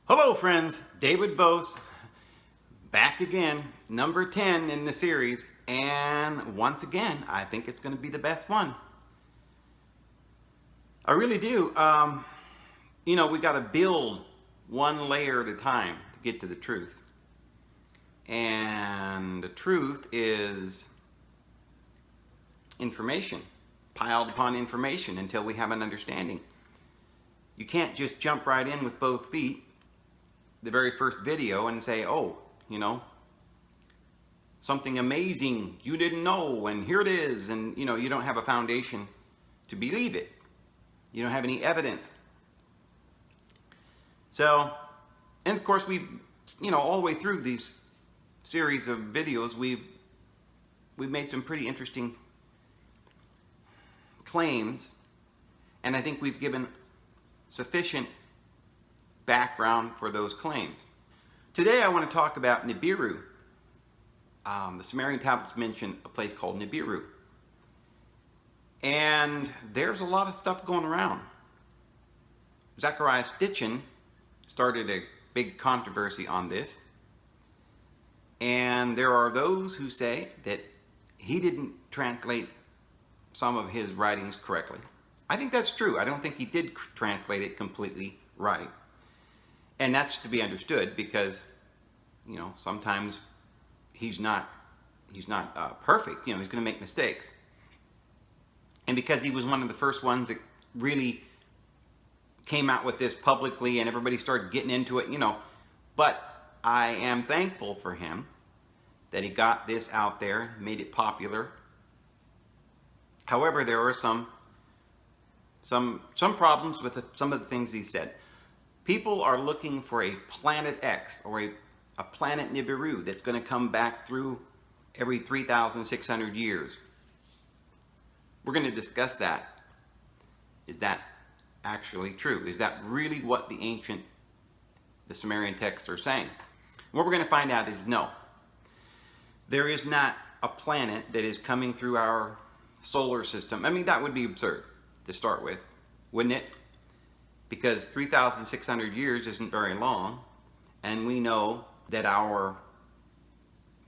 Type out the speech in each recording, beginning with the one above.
Hello friends, David Vos, back again, number 10 in the series, and once again, I think it's going to be the best one. I really do. We got to build one layer at a time to get to the truth. And the truth is information, piled upon information until we have an understanding. You can't just jump right in with both feet the very first video and say, oh, something amazing you didn't know, and here it is, and you don't have a foundation to believe it. You don't have any evidence. So, and of course we've, all the way through these series of videos, we've made some pretty interesting claims, and I think we've given sufficient background for those claims. Today I want to talk about NIBIRU. The Sumerian tablets mention a place called NIBIRU. And there's a lot of stuff going around. Zecharia Sitchin started a big controversy on this. And there are those who say that he didn't translate some of his writings correctly. I think that's true. I don't think he did translate it completely right. And that's to be understood because, sometimes he's not perfect. He's going to make mistakes. And because he was one of the first ones that really came out with this publicly and everybody started getting into it, But I am thankful for him that he got this out there, made it popular. However, there are some problems with some of the things he said. People are looking for a planet X or a planet NIBIRU that's going to come back through every 3,600 years. We're going to discuss that. Is that actually true? Is that really what the Sumerian texts are saying? What we're going to find out is no. There is not a planet that is coming through our solar system. I mean, that would be absurd to start with, wouldn't it? Because 3,600 years isn't very long, and we know that our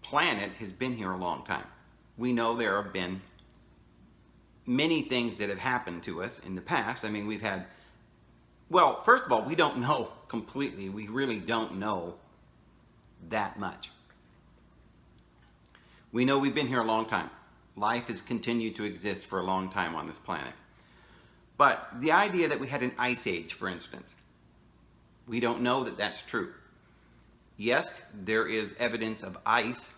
planet has been here a long time. We know there have been many things that have happened to us in the past. I mean, we've had, well, first of all, we don't know completely. We really don't know that much. We know we've been here a long time. Life has continued to exist for a long time on this planet. But the idea that we had an ice age, for instance, we don't know that that's true. Yes, there is evidence of ice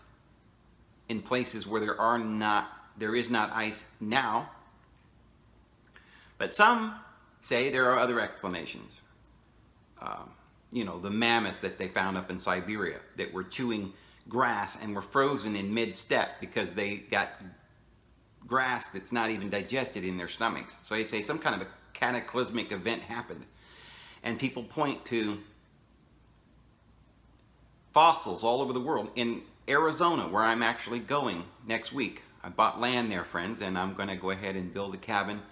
in places where there is not ice now. But some say there are other explanations. The mammoths that they found up in Siberia that were chewing grass and were frozen in mid-step because they got grass that's not even digested in their stomachs. So they say some kind of a cataclysmic event happened. And people point to fossils all over the world. In Arizona, where I'm actually going next week, I bought land there, friends, and I'm going to go ahead and build a cabin.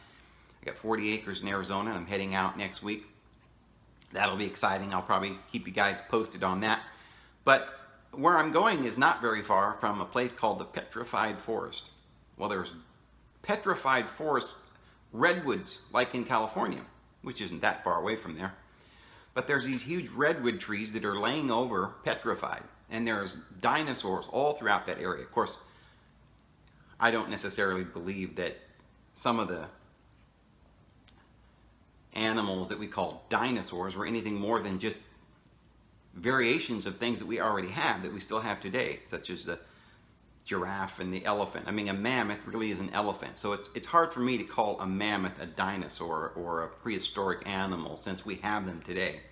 I got 40 acres in Arizona, and I'm heading out next week. That'll be exciting. I'll probably keep you guys posted on that. But where I'm going is not very far from a place called the Petrified Forest. Well, there's petrified forest redwoods like in California, which isn't that far away from there. But there's these huge redwood trees that are laying over petrified. And there's dinosaurs all throughout that area. Of course, I don't necessarily believe that some of the animals that we call dinosaurs were anything more than just variations of things that we already have, that we still have today, such as the giraffe and the elephant. I mean, a mammoth really is an elephant. So it's hard for me to call a mammoth a dinosaur or a prehistoric animal since we have them today.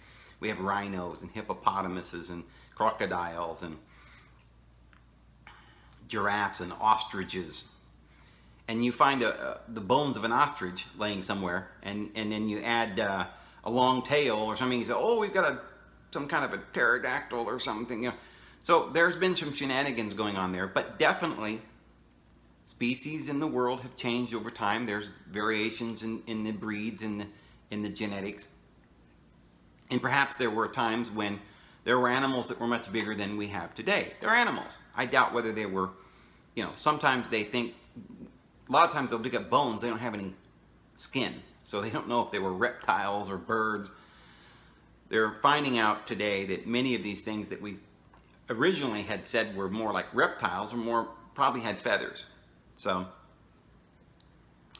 We have rhinos and hippopotamuses and crocodiles and giraffes and ostriches. And you find the bones of an ostrich laying somewhere, and then you add a long tail or something. You say, oh, we've got some kind of a pterodactyl or something. So there's been some shenanigans going on there, but definitely species in the world have changed over time. There's variations in the breeds, in the genetics. And perhaps there were times when there were animals that were much bigger than we have today. They're animals. I doubt whether they were, sometimes they think, a lot of times they'll dig up bones, they don't have any skin. So they don't know if they were reptiles or birds. They're finding out today that many of these things that we originally had said were more like reptiles or probably had feathers. So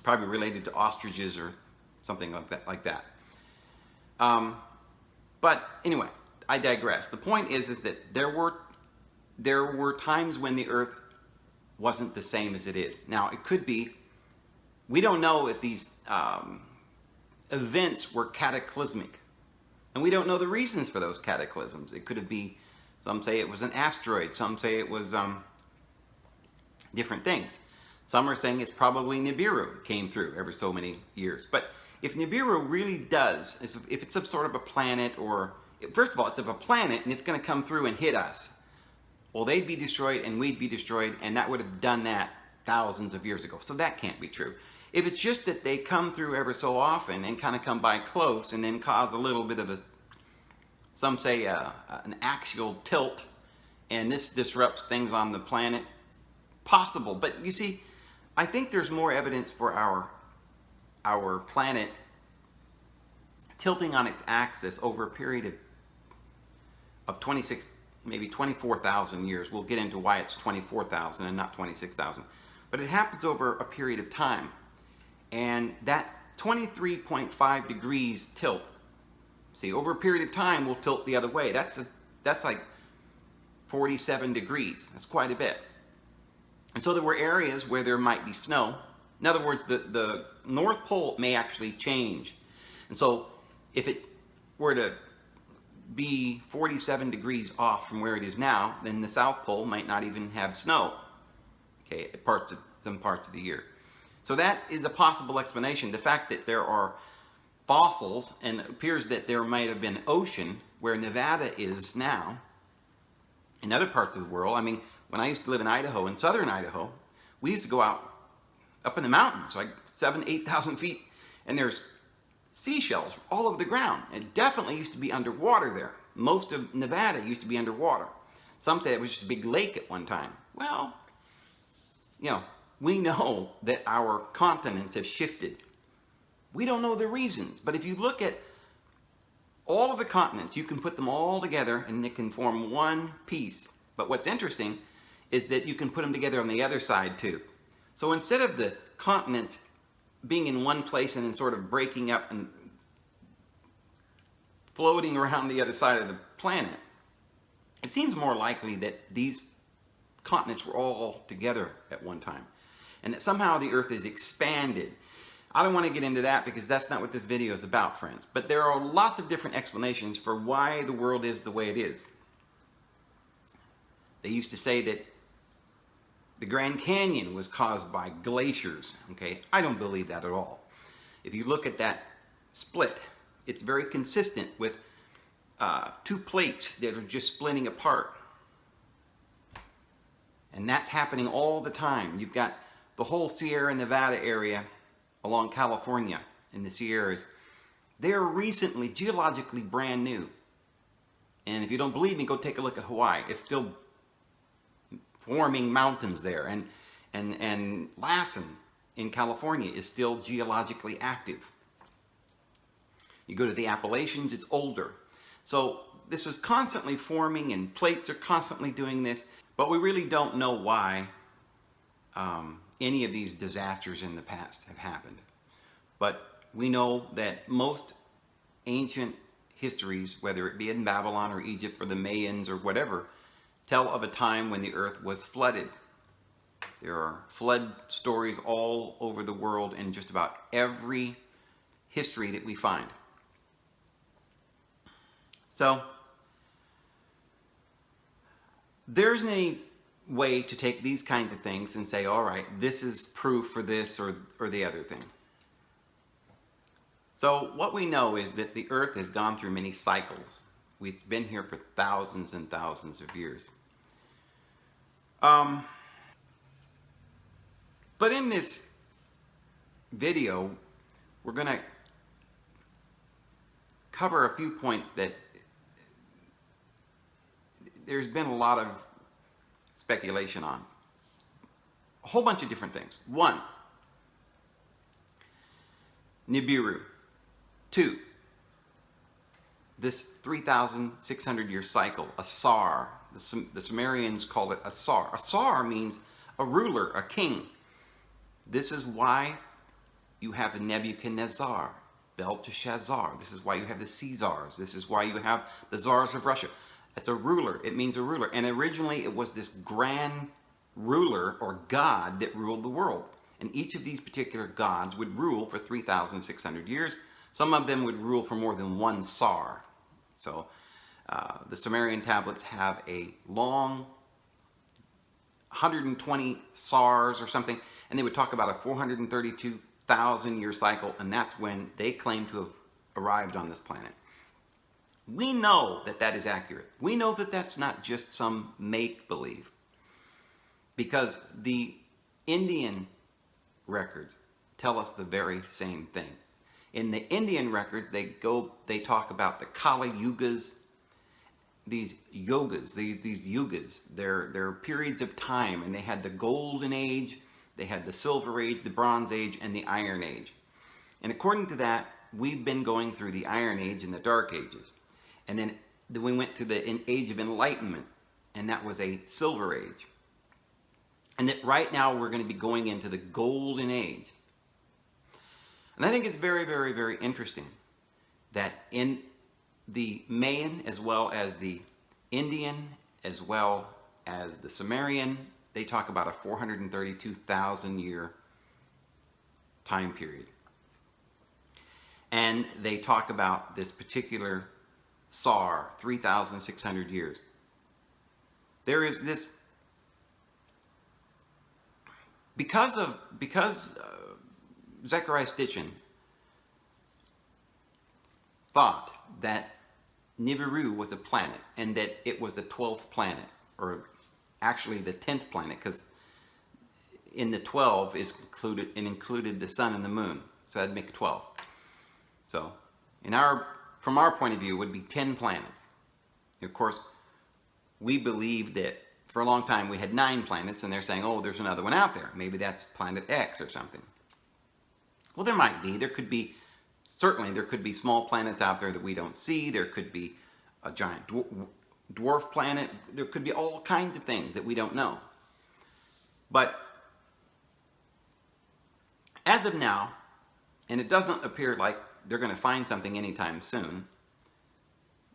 probably related to ostriches or something like that. But anyway, I digress. The point is that there were times when the Earth wasn't the same as it is. Now, it could be, we don't know if these events were cataclysmic. And we don't know the reasons for those cataclysms. It could be, some say it was an asteroid, some say it was different things. Some are saying it's probably NIBIRU came through every so many years. But if NIBIRU really does, if it's some sort of a planet, or, first of all, it's of a planet and it's going to come through and hit us, well, they'd be destroyed and we'd be destroyed, and that would have done that thousands of years ago. So that can't be true. If it's just that they come through ever so often and kind of come by close and then cause a little bit of a, some say an axial tilt, and this disrupts things on the planet, possible. But you see, I think there's more evidence for our planet tilting on its axis over a period of 26, maybe 24,000 years. We'll get into why it's 24,000 and not 26,000. But it happens over a period of time. And that 23.5 degrees tilt, see, over a period of time will tilt the other way. That's like 47 degrees. That's quite a bit. And so there were areas where there might be snow. In other words, the North Pole may actually change. And so if it were to be 47 degrees off from where it is now, then the South Pole might not even have snow, okay, some parts of the year. So that is a possible explanation. The fact that there are fossils, and it appears that there might have been ocean where Nevada is now, in other parts of the world. I mean, when I used to live in Idaho, in southern Idaho, we used to go out up in the mountains, like 7,000 to 8,000 feet, and there's seashells all over the ground. It definitely used to be underwater there. Most of Nevada used to be underwater. Some say it was just a big lake at one time. Well, we know that our continents have shifted. We don't know the reasons, but if you look at all of the continents, you can put them all together and it can form one piece. But what's interesting is that you can put them together on the other side too. So instead of the continents being in one place and then sort of breaking up and floating around the other side of the planet, it seems more likely that these continents were all together at one time, and that somehow the Earth is expanded. I don't want to get into that because that's not what this video is about, friends. But there are lots of different explanations for why the world is the way it is. They used to say that the Grand Canyon was caused by glaciers. Okay, I don't believe that at all. If you look at that split, it's very consistent with two plates that are just splitting apart. And that's happening all the time. You've got the whole Sierra Nevada area along California in the Sierras. They're recently, geologically brand new. And if you don't believe me, go take a look at Hawaii. It's still forming mountains there. And Lassen in California is still geologically active. You go to the Appalachians, it's older. So this is constantly forming, and plates are constantly doing this. But we really don't know why any of these disasters in the past have happened. But we know that most ancient histories, whether it be in Babylon or Egypt or the Mayans or whatever, tell of a time when the earth was flooded. There are flood stories all over the world in just about every history that we find. So there isn't any way to take these kinds of things and say, all right, this is proof for this or the other thing. So what we know is that the earth has gone through many cycles. We've been here for thousands and thousands of years. But in this video, we're going to cover a few points that there's been a lot of speculation on. A whole bunch of different things. 1, NIBIRU. 2, this 3,600 year cycle, a Sar. The Sumerians called it a Sar. A Sar means a ruler, a king. This is why you have a Nebuchadnezzar, Belteshazzar. This is why you have the Caesars. This is why you have the Tsars of Russia. It's a ruler. It means a ruler. And originally it was this grand ruler or god that ruled the world. And each of these particular gods would rule for 3,600 years. Some of them would rule for more than one Sar. So the Sumerian tablets have a long 120 Sars or something, and they would talk about a 432,000 year cycle, and that's when they claim to have arrived on this planet. We know that that is accurate. We know that that's not just some make-believe, because the Indian records tell us the very same thing. In the Indian records, they talk about the Kali Yugas, these yugas, they're periods of time, and they had the Golden Age, they had the Silver Age, the Bronze Age, and the Iron Age. And according to that, we've been going through the Iron Age and the Dark Ages. And then we went to the Age of Enlightenment, and that was a Silver Age. And that right now we're going to be going into the Golden Age. And I think it's very, very, very interesting that in the Mayan, as well as the Indian, as well as the Sumerian, they talk about a 432,000 year time period. And they talk about this particular Sar, 3,600 years. There is this, because Zecharia Sitchin thought that NIBIRU was a planet, and that it was the 12th planet, or actually the 10th planet, because in the 12 is included the sun and the moon, so that'd make 12. So from our point of view, it would be 10 planets. And of course, we believe that for a long time we had 9 planets, and they're saying, oh, there's another one out there. Maybe that's planet X or something. Well, there might be. There could be, certainly there could be small planets out there that we don't see. There could be a giant dwarf planet. There could be all kinds of things that we don't know. But as of now, and it doesn't appear like they're going to find something anytime soon,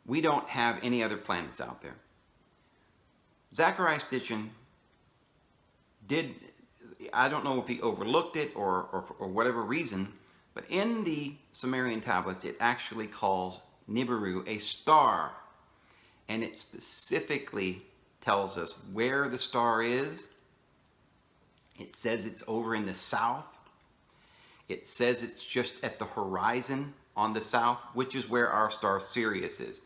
we don't have any other planets out there. Zecharia Sitchin did, I don't know if he overlooked it or for whatever reason, but in the Sumerian tablets, it actually calls NIBIRU a star. And it specifically tells us where the star is. It says it's over in the south. It says it's just at the horizon on the south, which is where our star Sirius is.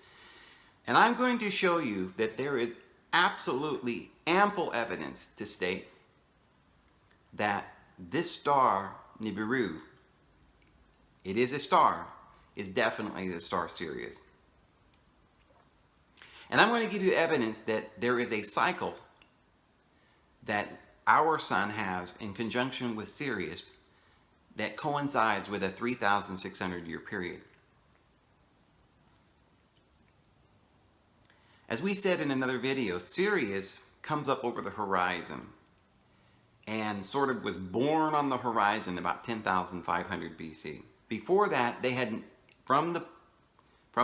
And I'm going to show you that there is absolutely ample evidence to state that this star, NIBIRU, it is a star, is definitely the star Sirius. And I'm going to give you evidence that there is a cycle that our sun has in conjunction with Sirius that coincides with a 3,600 year period. As we said in another video, Sirius comes up over the horizon and sort of was born on the horizon about 10,500 BC. Before that, they hadn't, from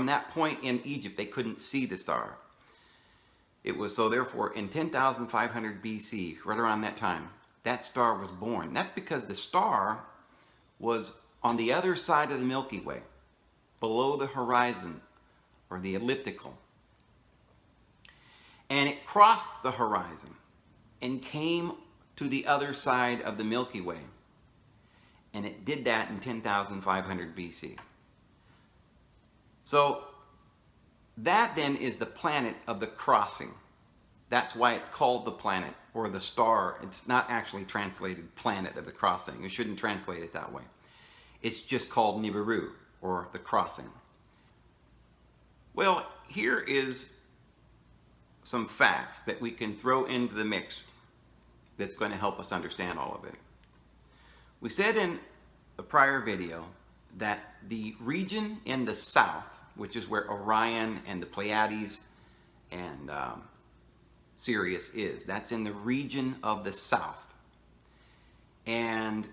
that point in Egypt, they couldn't see the star. It was, so therefore, in 10,500 BC, right around that time, that star was born. That's because the star was on the other side of the Milky Way, below the horizon, or the elliptical. And it crossed the horizon and came to the other side of the Milky Way. And it did that in 10,500 BC. So that then is the planet of the crossing. That's why it's called the planet or the star. It's not actually translated planet of the crossing. You shouldn't translate it that way. It's just called NIBIRU, or the crossing. Well, here is some facts that we can throw into the mix that's going to help us understand all of it. We said in a prior video that the region in the south, which is where Orion and the Pleiades and Sirius is, that's in the region of the south. And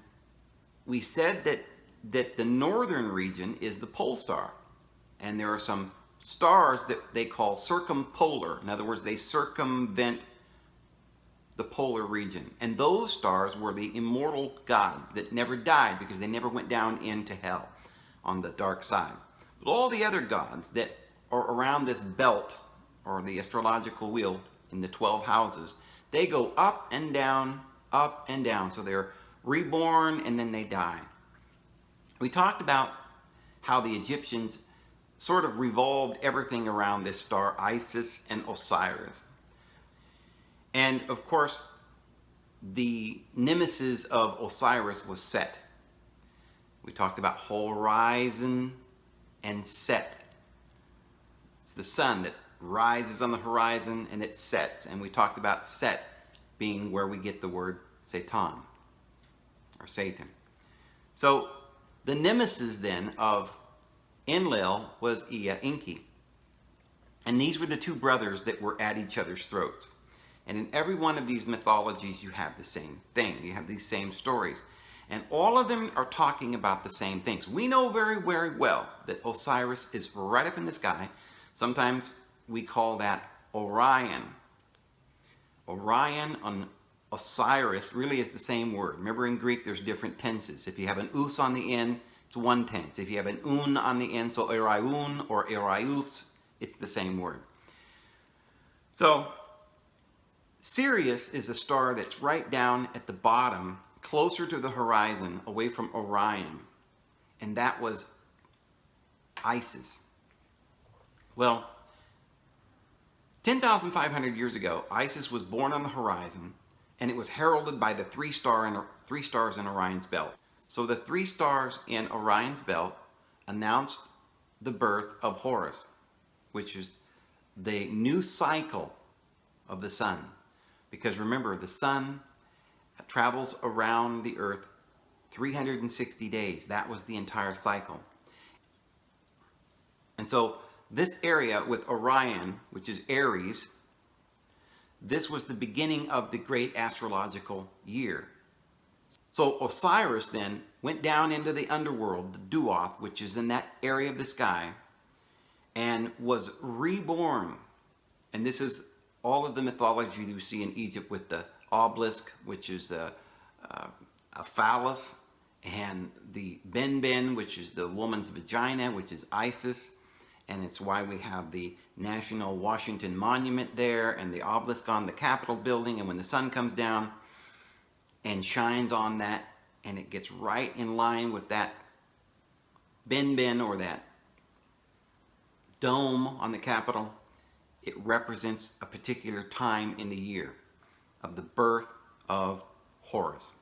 we said that the northern region is the pole star. And there are some stars that they call circumpolar. In other words, they circumvent the polar region. And those stars were the immortal gods that never died because they never went down into hell on the dark side. But all the other gods that are around this belt, or the astrological wheel in the 12 houses, they go up and down, up and down. So they're reborn and then they die. We talked about how the Egyptians sort of revolved everything around this star, Isis and Osiris. And of course, the Nemesis of Osiris was Set. We talked about horizon and Set. It's the sun that rises on the horizon and it sets. And we talked about Set being where we get the word Satan, or Satan. So the nemesis then of Enlil was Ea Enki. And these were the two brothers that were at each other's throats. And in every one of these mythologies, you have the same thing. You have these same stories. And all of them are talking about the same things. We know very, very well that Osiris is right up in the sky. Sometimes we call that Orion. Orion and Osiris really is the same word. Remember, in Greek, there's different tenses. If you have an us on the end, it's one tense. If you have an un on the end, so eraiun or eraius, it's the same word. So Sirius is a star that's right down at the bottom, closer to the horizon, away from Orion. And that was Isis. Well, 10,500 years ago, Isis was born on the horizon, and it was heralded by the three stars in Orion's belt. So the three stars in Orion's belt announced the birth of Horus, which is the new cycle of the sun. Because remember, the sun travels around the earth 360 days. That was the entire cycle. And so this area with Orion, which is Aries, this was the beginning of the great astrological year. So Osiris then went down into the underworld, the Duoth, which is in that area of the sky, and was reborn. And this is all of the mythology you see in Egypt with the obelisk, which is a phallus, and the benben, which is the woman's vagina, which is Isis. And it's why we have the National Washington Monument there and the obelisk on the Capitol building. And when the sun comes down and shines on that, and it gets right in line with that benben or that dome on the Capitol, it represents a particular time in the year of the birth of Horus.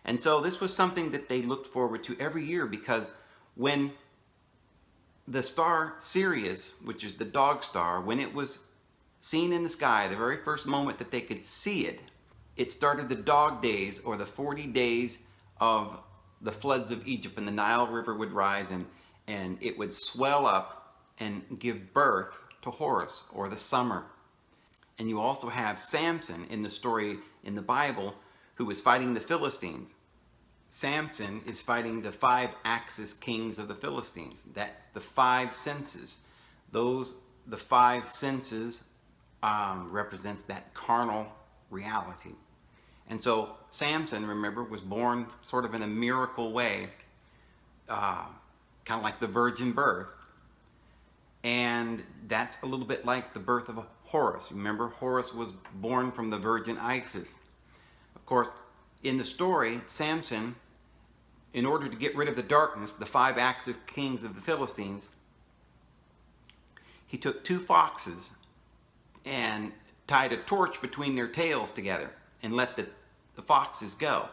And so this was something that they looked forward to every year, because when the star Sirius, which is the dog star, when it was seen in the sky, the very first moment that they could see it, it started the dog days, or the 40 days of the floods of Egypt, and the Nile River would rise and it would swell up and give birth to Horus, or the summer. And you also have Samson in the story in the Bible, who was fighting the Philistines. Samson is fighting the 5-axis kings of the Philistines. That's the 5 senses. The 5 senses represents that carnal reality. And so Samson, remember, was born sort of in a miracle way, kind of like the virgin birth. And that's a little bit like the birth of Horus. Remember, Horus was born from the virgin Isis. Of course, in the story, Samson, in order to get rid of the darkness, the 5-axis kings of the Philistines, he took 2 foxes and tied a torch between their tails together and let the foxes go.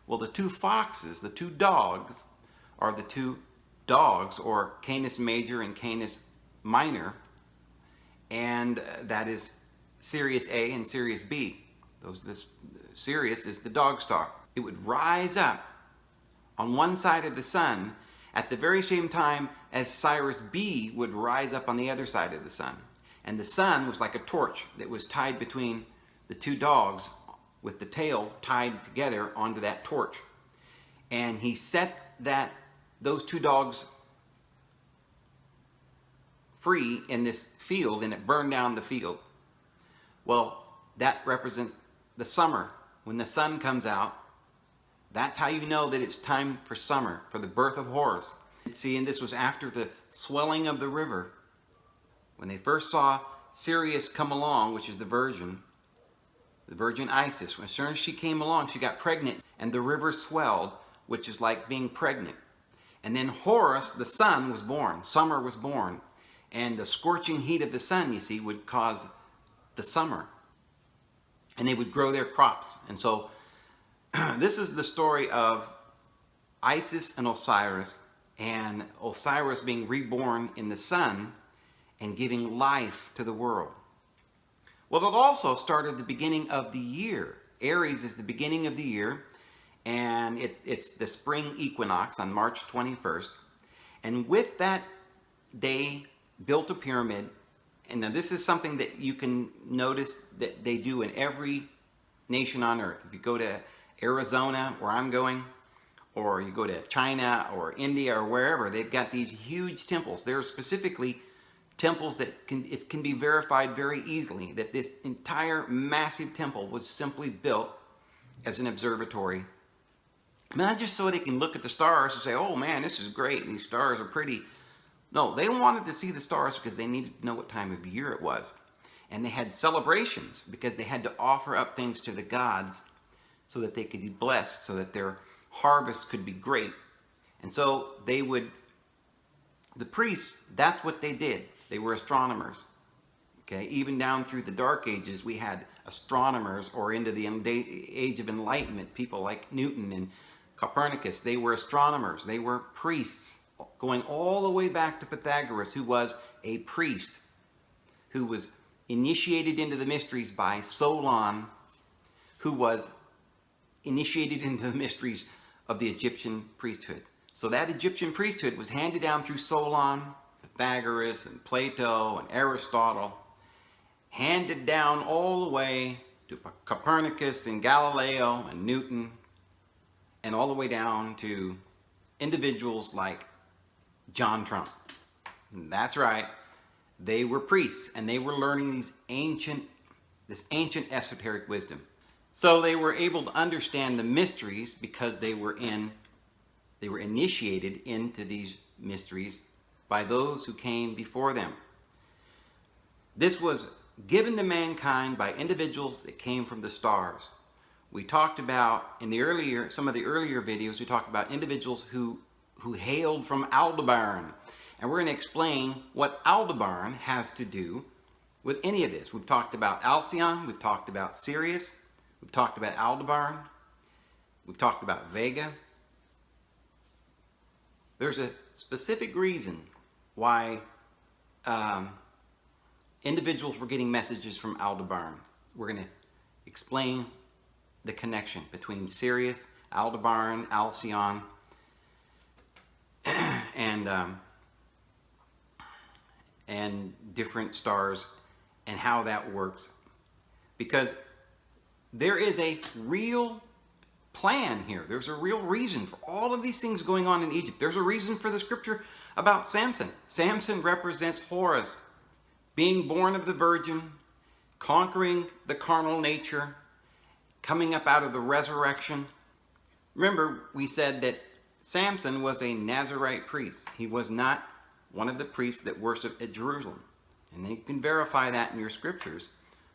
Well, the 2 foxes, the 2 dogs, are the 2 dogs, or Canis Major and Canis Minor, and that is Sirius A and Sirius B. Sirius is the dog star. It would rise up on one side of the sun at the very same time as Sirius B would rise up on the other side of the sun. And the sun was like a torch that was tied between the two dogs with the tail tied together onto that torch. And he set those two dogs free in this field, and it burned down the field. Well, that represents the summer. When the sun comes out, that's how you know that it's time for summer, for the birth of Horus. See, and this was after the swelling of the river. When they first saw Sirius come along, which is the Virgin Isis, as soon as she came along, she got pregnant, and the river swelled, which is like being pregnant. And then Horus, the sun, was born. Summer was born. And the scorching heat of the sun, you see, would cause the summer. And they would grow their crops. And so this is the story of Isis and Osiris being reborn in the sun and giving life to the world. Well, it also started the beginning of the year. Aries is the beginning of the year, and it's the spring equinox on March 21st. And with that, they built a pyramid. And now this is something that you can notice that they do in every nation on earth. If you go to Arizona, where I'm going, or you go to China or India or wherever, they've got these huge temples. There are specifically temples that it can be verified very easily that this entire massive temple was simply built as an observatory. Not just so they can look at the stars and say, oh man, this is great, these stars are pretty. No, they wanted to see the stars because they needed to know what time of year it was. And they had celebrations because they had to offer up things to the gods so that they could be blessed, so that their harvest could be great. And so the priests, that's what they did. They were astronomers. Okay, even down through the Dark Ages, we had astronomers, or into the Age of Enlightenment, people like Newton and Copernicus. They were astronomers. They were priests, going all the way back to Pythagoras, who was a priest, who was initiated into the mysteries by Solon, who was initiated into the mysteries of the Egyptian priesthood. So that Egyptian priesthood was handed down through Solon, Pythagoras, and Plato, and Aristotle, handed down all the way to Copernicus and Galileo and Newton, and all the way down to individuals like John Trump. And that's right, they were priests, and they were learning this ancient esoteric wisdom. So they were able to understand the mysteries because they were initiated into these mysteries by those who came before them. This was given to mankind by individuals that came from the stars. We talked about in some of the earlier videos, we talked about individuals who hailed from Aldebaran. And we're going to explain what Aldebaran has to do with any of this. We've talked about Alcyon, we've talked about Sirius, we've talked about Aldebaran, we've talked about Vega. There's a specific reason why individuals were getting messages from Aldebaran. We're going to explain the connection between Sirius, Aldebaran, Alcyon, and different stars, and how that works. Because there is a real plan here. There's a real reason for all of these things going on in Egypt. There's a reason for the scripture about Samson. Samson represents Horus, being born of the Virgin, conquering the carnal nature, coming up out of the resurrection. Remember, we said that Samson was a Nazarite priest. He was not one of the priests that worshiped at Jerusalem. And you can verify that in your scriptures.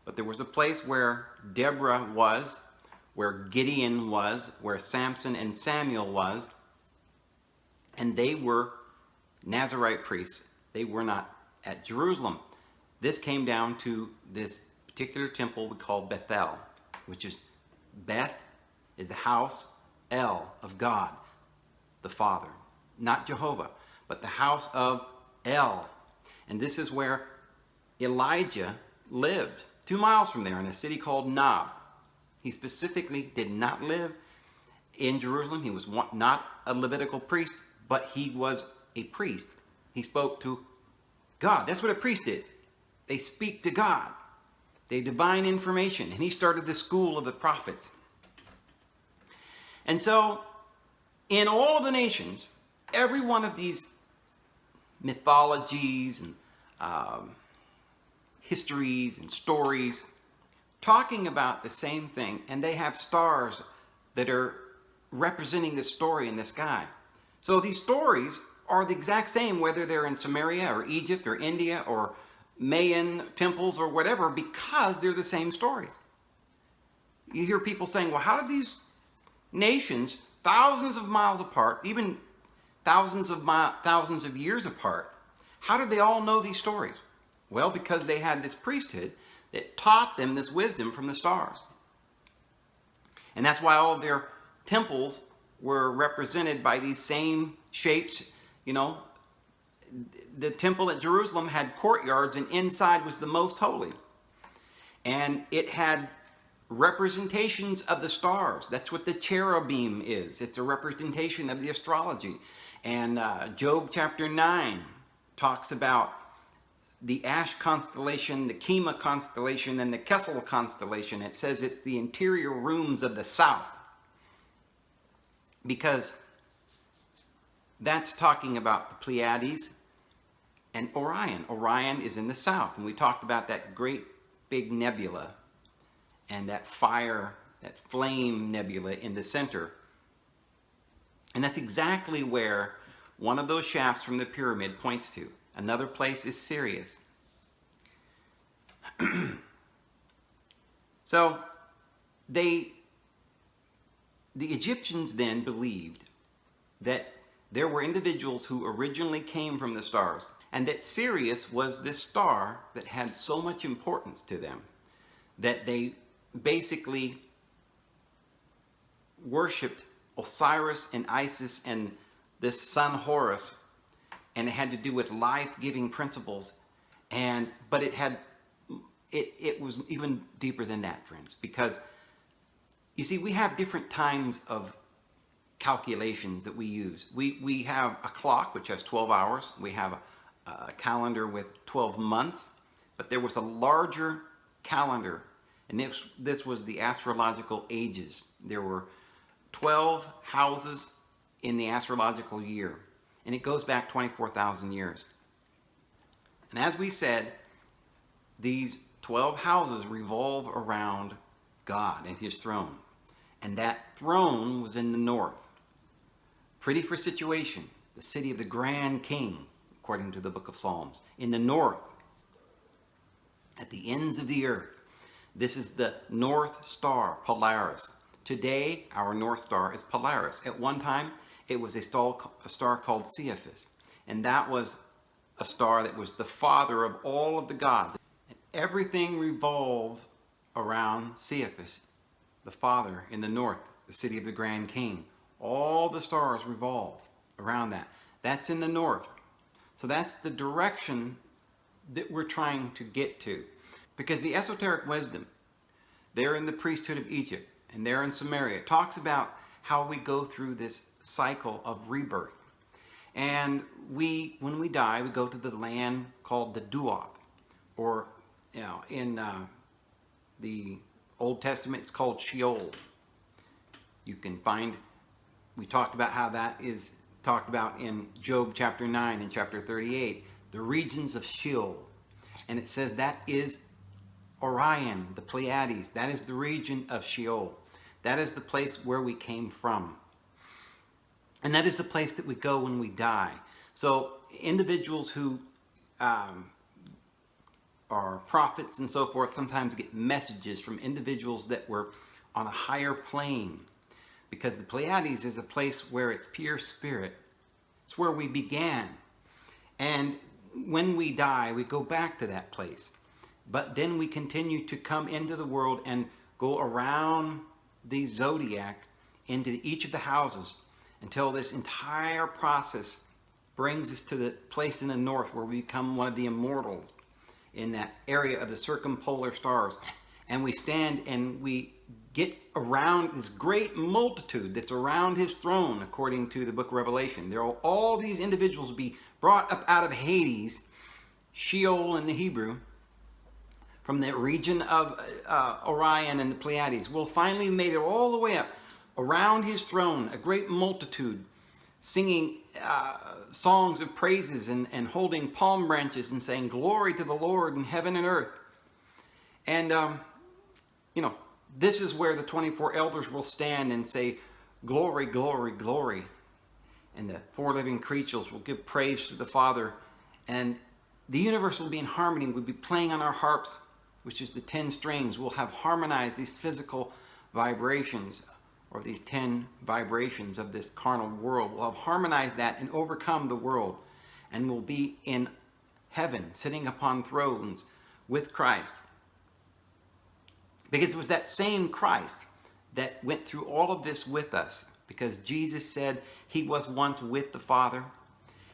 But there was a place where Deborah was, where Gideon was, where Samson and Samuel was. And they were Nazarite priests. They were not at Jerusalem. This came down to this particular temple we call Bethel, which is Beth is the house, El of God, the Father, not Jehovah. but the house of El. And this is where Elijah lived, 2 miles from there, in a city called Nob. He specifically did not live in Jerusalem. He was not a Levitical priest, but he was a priest. He spoke to God. That's what a priest is. They speak to God. They divine information. And he started the school of the prophets. And so, in all of the nations, every one of these mythologies and histories and stories talking about the same thing, and they have stars that are representing the story in the sky. So these stories are the exact same whether they're in Samaria or Egypt or India or Mayan temples or whatever, because they're the same stories. You hear people saying, well, how did these nations, thousands of miles apart, even thousands of years apart, how did they all know these stories? Well, because they had this priesthood that taught them this wisdom from the stars. And that's why all of their temples were represented by these same shapes. You know, the temple at Jerusalem had courtyards, and inside was the most holy. And it had representations of the stars. That's what the cherubim is. It's a representation of the astrology. And Job chapter 9 talks about the Ash constellation, the Kima constellation, and the Kessel constellation. It says it's the interior rooms of the south, because that's talking about the Pleiades and Orion. Orion is in the south, and we talked about that great big nebula and that fire, that flame nebula in the center. And that's exactly where one of those shafts from the pyramid points to. Another place is Sirius. So the Egyptians then believed that there were individuals who originally came from the stars, and that Sirius was this star that had so much importance to them that they basically worshipped Osiris and Isis and this son Horus, and it had to do with life-giving principles. But it was even deeper than that, friends, because you see, we have different times of calculations that we use. We have a clock which has 12 hours. We have a calendar with 12 months, but there was a larger calendar, and this was the astrological ages. There were 12 houses in the astrological year, and it goes back 24,000 years. And as we said, these 12 houses revolve around God and his throne. And that throne was in the north. Pretty for situation, the city of the grand king, according to the book of Psalms. In the north, at the ends of the earth. This is the North Star, Polaris. Today, our North Star is Polaris. At one time, it was a star called Cephus. And that was a star that was the father of all of the gods. And everything revolved around Cephus, the father in the north, the city of the grand king. All the stars revolve around that. That's in the north. So that's the direction that we're trying to get to. Because the esoteric wisdom, there in the priesthood of Egypt and there in Samaria, talks about how we go through this cycle of rebirth. And when we die, we go to the land called the Duat, or in the Old Testament, it's called Sheol. You can find, we talked about how that is talked about in Job chapter 9 and chapter 38, the regions of Sheol. And it says that is Orion, the Pleiades. That is the region of Sheol. That is the place where we came from. And that is the place that we go when we die. So individuals who are prophets and so forth sometimes get messages from individuals that were on a higher plane, because the Pleiades is a place where it's pure spirit. It's where we began. And when we die, we go back to that place. But then we continue to come into the world and go around the zodiac into each of the houses until this entire process brings us to the place in the north where we become one of the immortals in that area of the circumpolar stars. And we stand and we get around this great multitude that's around his throne, according to the book of Revelation. There will all these individuals be brought up out of Hades, Sheol in the Hebrew, from the region of Orion and the Pleiades. Will finally made it all the way up around his throne, a great multitude singing songs of praises and holding palm branches and saying, "Glory to the Lord in heaven and earth." And, this is where the 24 elders will stand and say, "Glory, glory, glory." And the 4 living creatures will give praise to the Father. And the universe will be in harmony. We'll be playing on our harps, which is the 10 strings. We'll have harmonized these physical vibrations, or these 10 vibrations of this carnal world. We'll have harmonized that and overcome the world. And we'll be in heaven, sitting upon thrones with Christ. Because it was that same Christ that went through all of this with us. Because Jesus said he was once with the Father,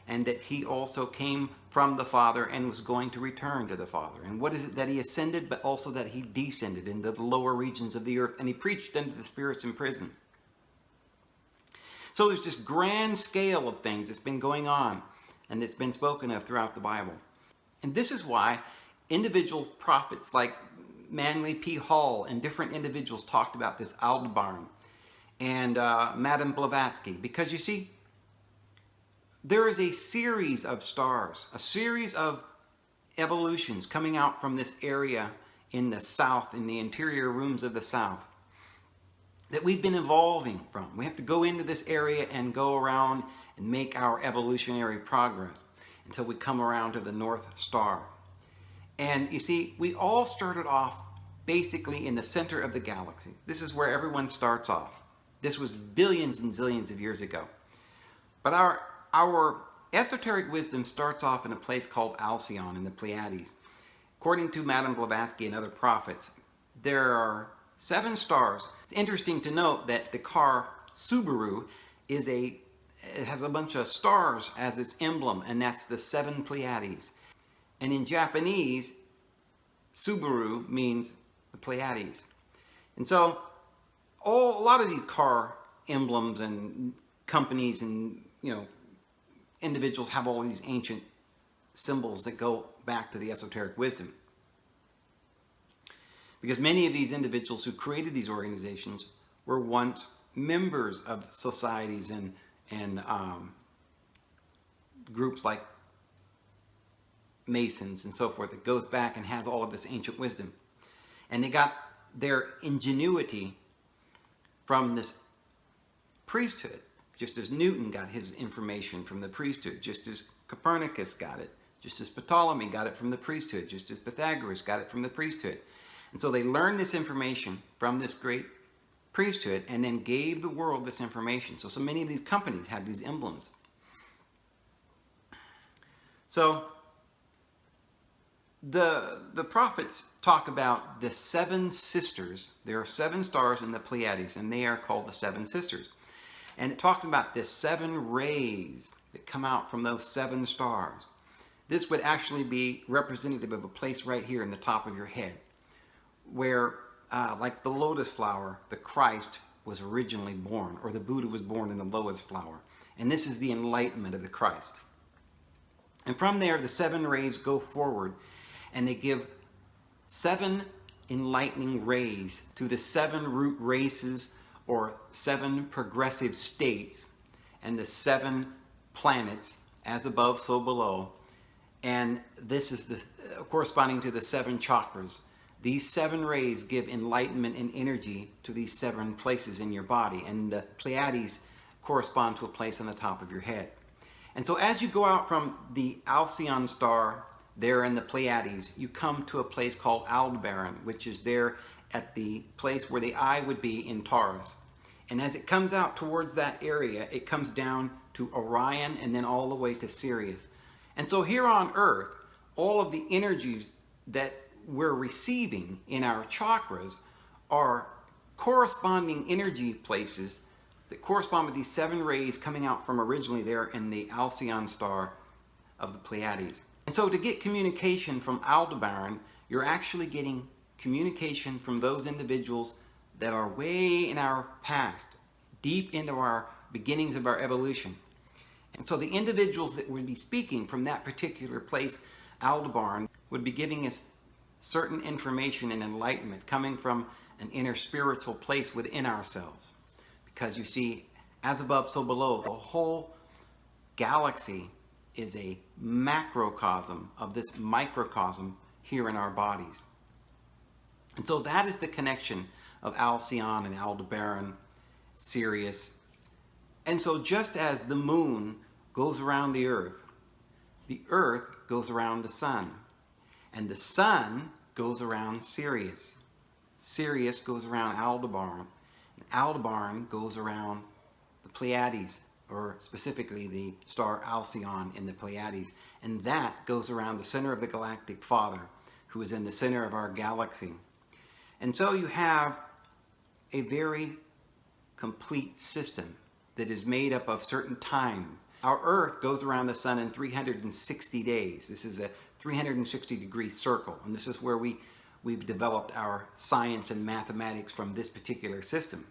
and that he also came from the Father and was going to return to the Father. And what is it that he ascended, but also that he descended into the lower regions of the earth, and he preached unto the spirits in prison. So there's this grand scale of things that's been going on, and that's been spoken of throughout the Bible. And this is why individual prophets like Manly P. Hall and different individuals talked about this Albarn and Madame Blavatsky. Because you see, there is a series of stars, a series of evolutions coming out from this area in the south, in the interior rooms of the south, that we've been evolving from. We have to go into this area and go around and make our evolutionary progress until we come around to the North Star. And you see, we all started off basically in the center of the galaxy. This is where everyone starts off. This was billions and zillions of years ago. But our esoteric wisdom starts off in a place called Alcyon in the Pleiades. According to Madame Blavatsky and other prophets, there are 7 stars. It's interesting to note that the car Subaru it has a bunch of stars as its emblem, and that's the 7 Pleiades. And in Japanese, Subaru means the Pleiades. And so a lot of these car emblems and companies and individuals have all these ancient symbols that go back to the esoteric wisdom. Because many of these individuals who created these organizations were once members of societies and groups like Masons and so forth. It goes back and has all of this ancient wisdom. And they got their ingenuity from this priesthood. Just as Newton got his information from the priesthood, just as Copernicus got it, just as Ptolemy got it from the priesthood, just as Pythagoras got it from the priesthood. And so they learned this information from this great priesthood and then gave the world this information. So many of these companies have these emblems. So the prophets talk about the 7 sisters. There are 7 stars in the Pleiades, and they are called the 7 sisters. And it talks about the 7 rays that come out from those 7 stars. This would actually be representative of a place right here in the top of your head, where, like the lotus flower, the Christ was originally born, or the Buddha was born in the lotus flower. And this is the enlightenment of the Christ. And from there, the 7 rays go forward, and they give 7 enlightening rays to the 7 root races, or 7 progressive states, and the 7 planets, as above, so below. And this is corresponding to the 7 chakras. These 7 rays give enlightenment and energy to these 7 places in your body, and the Pleiades correspond to a place on the top of your head. And so as you go out from the Alcyon star there in the Pleiades, you come to a place called Aldebaran, which is there at the place where the eye would be in Taurus. And as it comes out towards that area, it comes down to Orion and then all the way to Sirius. And so here on Earth, all of the energies that we're receiving in our chakras are corresponding energy places that correspond with these 7 rays coming out from originally there in the Alcyon star of the Pleiades. And so to get communication from Aldebaran, you're actually getting communication from those individuals that are way in our past, deep into our beginnings of our evolution. And so the individuals that would be speaking from that particular place, Aldebarn, would be giving us certain information and enlightenment coming from an inner spiritual place within ourselves. Because you see, as above, so below, the whole galaxy is a macrocosm of this microcosm here in our bodies. And so that is the connection of Alcyon and Aldebaran, Sirius. And so just as the moon goes around the earth goes around the sun. And the sun goes around Sirius. Sirius goes around Aldebaran. And Aldebaran goes around the Pleiades, or specifically the star Alcyon in the Pleiades. And that goes around the center of the galactic father, who is in the center of our galaxy. And so you have a very complete system that is made up of certain times. Our Earth goes around the sun in 360 days. This is a 360-degree circle, and this is where we've developed our science and mathematics from this particular system.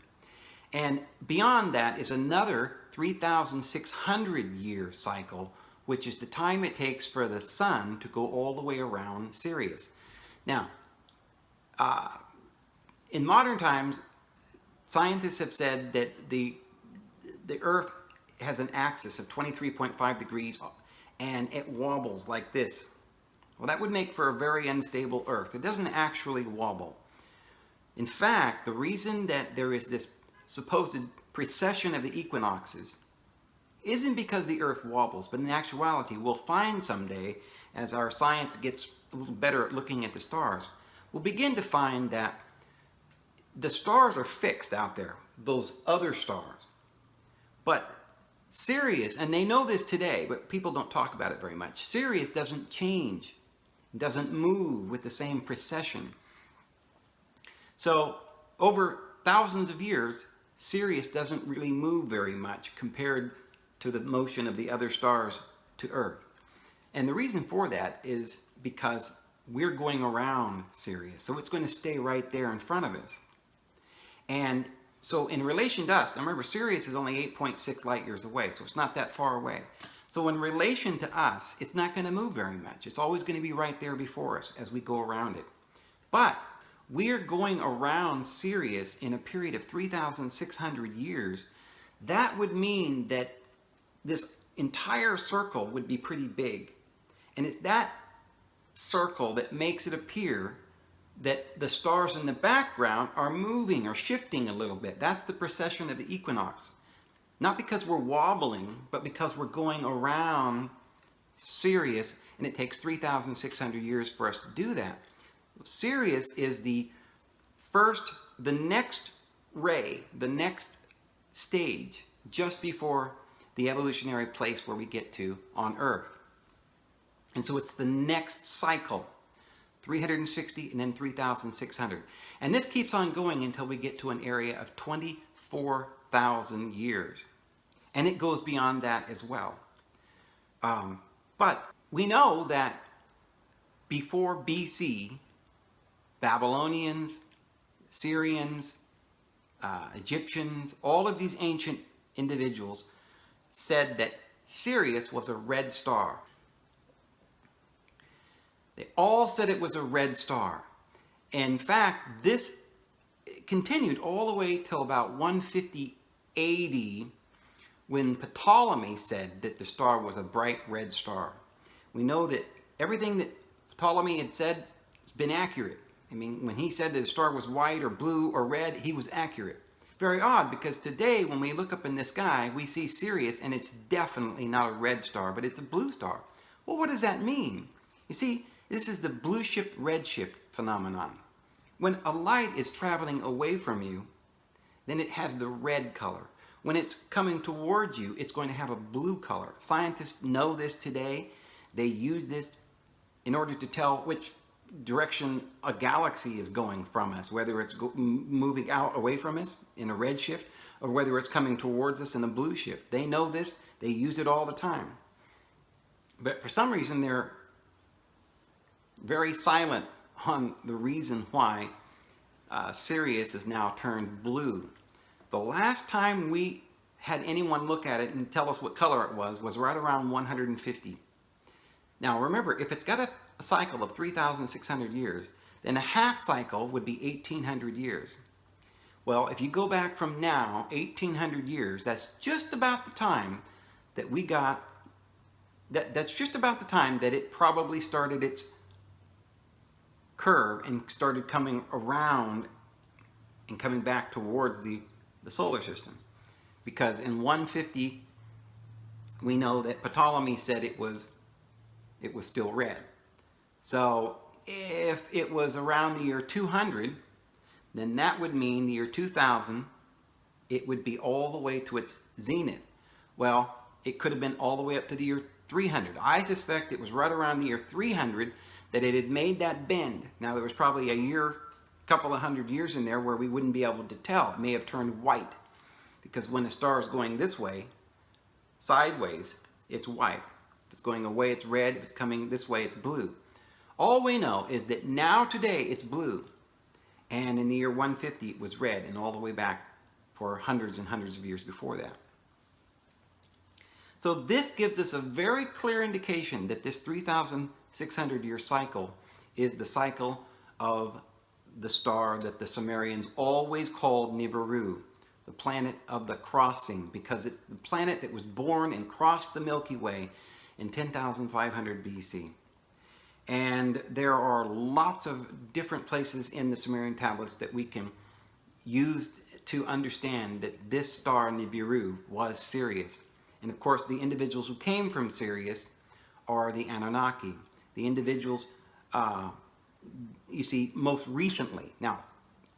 And beyond that is another 3,600-year cycle, which is the time it takes for the sun to go all the way around Sirius. Now, in modern times, scientists have said that the Earth has an axis of 23.5 degrees and it wobbles like this. Well, that would make for a very unstable Earth. It doesn't actually wobble. In fact, the reason that there is this supposed precession of the equinoxes isn't because the Earth wobbles, but in actuality, we'll find someday, as our science gets a little better at looking at the stars, we'll begin to find that the stars are fixed out there, those other stars. But Sirius, and they know this today, but people don't talk about it very much, Sirius doesn't change, doesn't move with the same precession. So over thousands of years, Sirius doesn't really move very much compared to the motion of the other stars to Earth. And the reason for that is because we're going around Sirius, so it's going to stay right there in front of us. And so in relation to us, now remember, Sirius is only 8.6 light years away, so it's not that far away. So in relation to us, it's not going to move very much. It's always going to be right there before us as we go around it. But we're going around Sirius in a period of 3,600 years. That would mean that this entire circle would be pretty big. And it's that circle that makes it appear that the stars in the background are moving or shifting a little bit. That's the precession of the equinox. Not because we're wobbling, but because we're going around Sirius, and it takes 3,600 years for us to do that. Sirius is the next ray, the next stage, just before the evolutionary place where we get to on Earth. And so it's the next cycle. 360 and then 3,600. And this keeps on going until we get to an area of 24,000 years. And it goes beyond that as well. But we know that before BC, Babylonians, Syrians, Egyptians, all of these ancient individuals said that Sirius was a red star. They all said it was a red star. In fact, this continued all the way till about 150 AD, when Ptolemy said that the star was a bright red star. We know that everything that Ptolemy had said has been accurate. I mean, when he said that the star was white or blue or red, he was accurate. It's very odd because today when we look up in the sky, we see Sirius and it's definitely not a red star, but it's a blue star. Well, what does that mean? You see, this is the blue shift, red shift phenomenon. When a light is traveling away from you, then it has the red color. When it's coming towards you, it's going to have a blue color. Scientists know this today. They use this in order to tell which direction a galaxy is going from us, whether it's moving out away from us in a red shift or whether it's coming towards us in a blue shift. They know this. They use it all the time. But for some reason, they're very silent on the reason why Sirius is now turned blue. The last time we had anyone look at it and tell us what color it was right around 150. Now remember, if it's got a cycle of 3,600 years, then a half cycle would be 1,800 years. Well, if you go back from now, 1,800 years, that's just about the time that we got, that's just about the time that it probably started its curve and started coming around and coming back towards the solar system. Because in 150, we know that Ptolemy said it was still red. So if it was around the year 200, then that would mean the year 2000, it would be all the way to its zenith. Well, it could have been all the way up to the year 300. I suspect it was right around the year 300 that it had made that bend. Now, there was probably a year, couple of hundred years in there where we wouldn't be able to tell. It may have turned white, because when a star is going this way, sideways, it's white. If it's going away, it's red. If it's coming this way, it's blue. All we know is that now today it's blue, and in the year 150 it was red, and all the way back for hundreds and hundreds of years before that. So this gives us a very clear indication that this 3,600 year cycle is the cycle of the star that the Sumerians always called NIBIRU, the planet of the crossing, because it's the planet that was born and crossed the Milky Way in 10,500 BC. And there are lots of different places in the Sumerian tablets that we can use to understand that this star NIBIRU was Sirius. And of course, the individuals who came from Sirius are the Anunnaki. The individuals, you see, most recently, now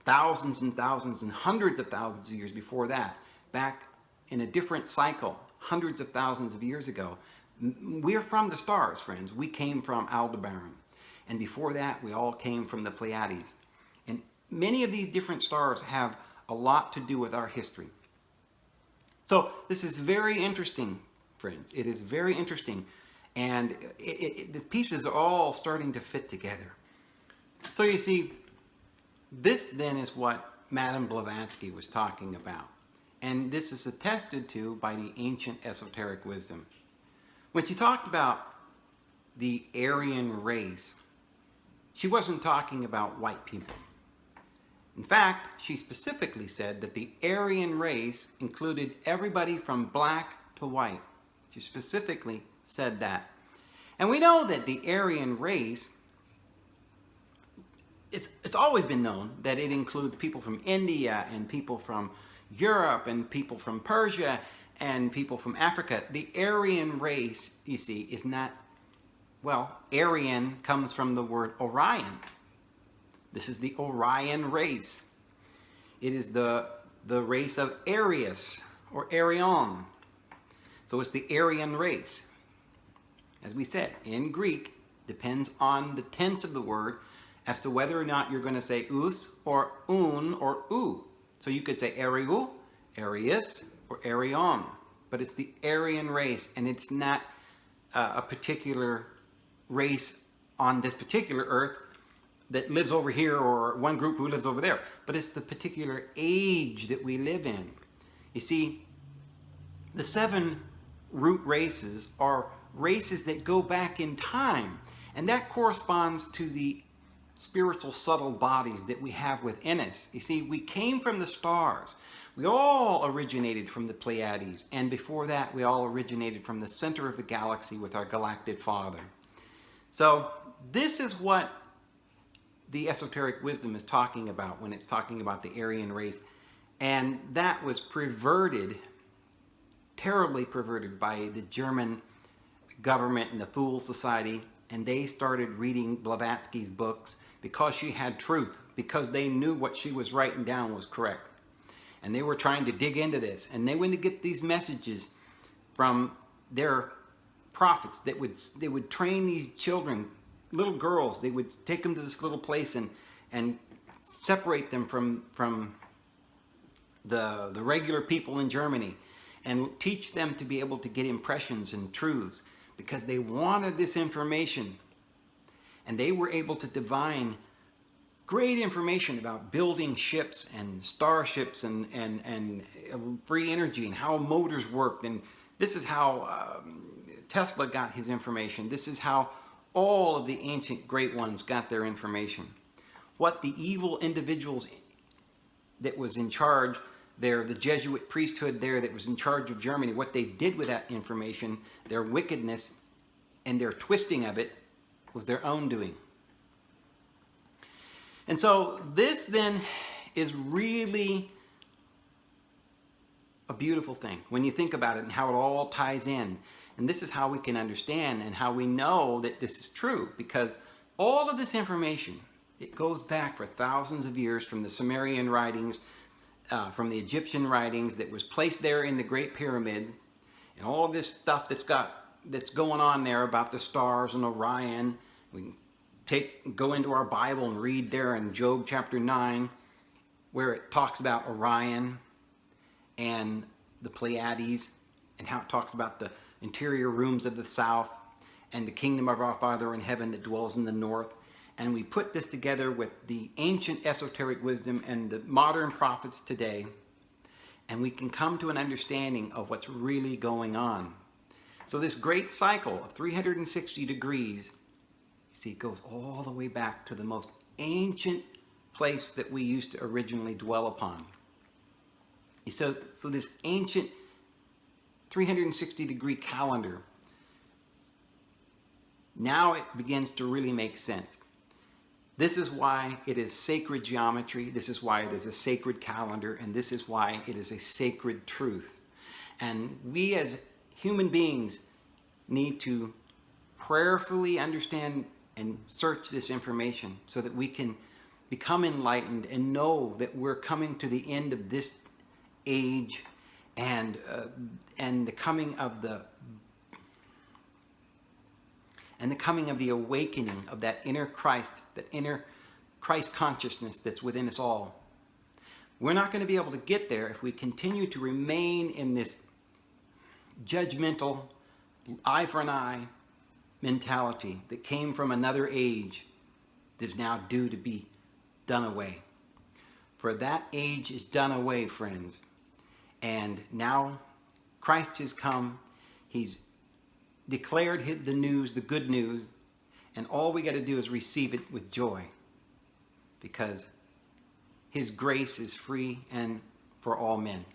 thousands and thousands and hundreds of thousands of years before that, back in a different cycle, hundreds of thousands of years ago, we're from the stars, friends. We came from ALDEBARAN. And before that, we all came from the Pleiades. And many of these different stars have a lot to do with our history. So this is very interesting, friends. It is very interesting. And the pieces are all starting to fit together. So you see, this then is what Madame Blavatsky was talking about. And this is attested to by the ancient esoteric wisdom. When she talked about the Aryan race, she wasn't talking about white people. In fact, she specifically said that the Aryan race included everybody from black to white. She specifically said that. And we know that the Aryan race, it's always been known that it includes people from India and people from Europe and people from Persia and people from Africa. The Aryan race, you see, is not, well, Aryan comes from the word Orion. This is the Aryan race. It is the race of Arius or Arion. So it's the Aryan race. As we said, in Greek, depends on the tense of the word as to whether or not you're going to say us or un or u. So you could say Ariu, Arius, or Arion. But it's the Aryan race, and it's not a particular race on this particular earth that lives over here or one group who lives over there. But it's the particular age that we live in. You see, the 7 root races are races that go back in time. And that corresponds to the spiritual subtle bodies that we have within us. You see, we came from the stars. We all originated from the Pleiades. And before that, we all originated from the center of the galaxy with our galactic father. So this is what the esoteric wisdom is talking about when it's talking about the Aryan race. And that was perverted, terribly perverted by the German government and the Thule Society. And they started reading Blavatsky's books because she had truth, because they knew what she was writing down was correct. And they were trying to dig into this. And they went to get these messages from their prophets that would train these children little girls. They would take them to this little place and separate them from the regular people in Germany and teach them to be able to get impressions and truths, because they wanted this information. And they were able to divine great information about building ships and starships and free energy and how motors worked. And this is how Tesla got his information. This is how all of the ancient great ones got their information. What the evil individuals that was in charge there, the Jesuit priesthood there that was in charge of Germany, what they did with that information, their wickedness and their twisting of it, was their own doing. And so this then is really a beautiful thing when you think about it and how it all ties in. And this is how we can understand and how we know that this is true, because all of this information, it goes back for thousands of years from the Sumerian writings, from the Egyptian writings that was placed there in the Great Pyramid, and all of this stuff that's going on there about the stars and Orion. We can go into our Bible and read there in Job chapter 9, where it talks about Orion and the Pleiades, and how it talks about the interior rooms of the south and the kingdom of our Father in heaven that dwells in the north. And we put this together with the ancient esoteric wisdom and the modern prophets today, and we can come to an understanding of what's really going on. So this great cycle of 360 degrees, you see, it goes all the way back to the most ancient place that we used to originally dwell upon. So this ancient 360 degree calendar, now it begins to really make sense. This is why it is sacred geometry. This is why it is a sacred calendar. And this is why it is a sacred truth. And we as human beings need to prayerfully understand and search this information so that we can become enlightened and know that we're coming to the end of this age and the coming of the awakening of that inner Christ, that inner Christ consciousness that's within us all. We're not going to be able to get there if we continue to remain in this judgmental, eye for an eye mentality that came from another age that is now due to be done away. For that age is done away, friends. And now Christ has come. He's declared the news, the good news, and all we got to do is receive it with joy, because his grace is free and for all men.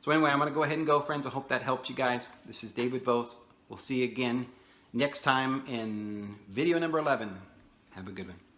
So anyway, I'm going to go ahead and go, friends. I hope that helps you guys. This is David Vos. We'll see you again next time in video number 11. Have a good one.